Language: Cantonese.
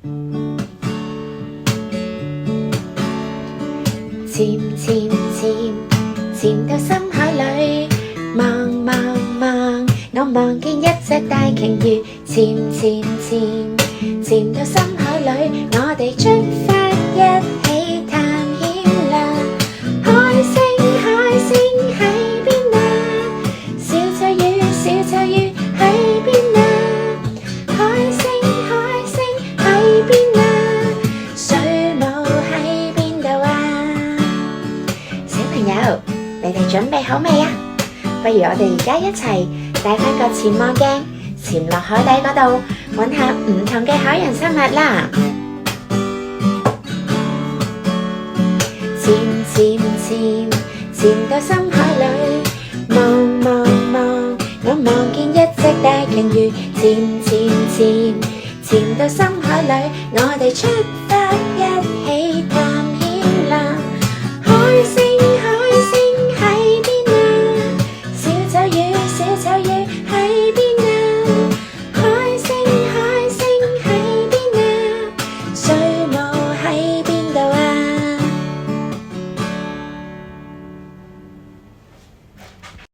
潛潛潛，潛到深海裡，望望望，我望見一隻大鯨魚。潛潛潛，潛到深海裡，我哋出發一起探險啦！海星海星喺邊啊？小丑魚小丑魚喺邊啊？海星海星喺邊啊？水母喺邊度啊？小朋友，你哋準備好未啊？不如我哋而家一齊帶返個潛望鏡，潛落海底嗰度，揾下唔同嘅海洋生物啦！潛潛潛，潛到深海裡，望望望，我望見一隻大鯨魚。潛潛潛，潛到深海裡，我哋出發一起探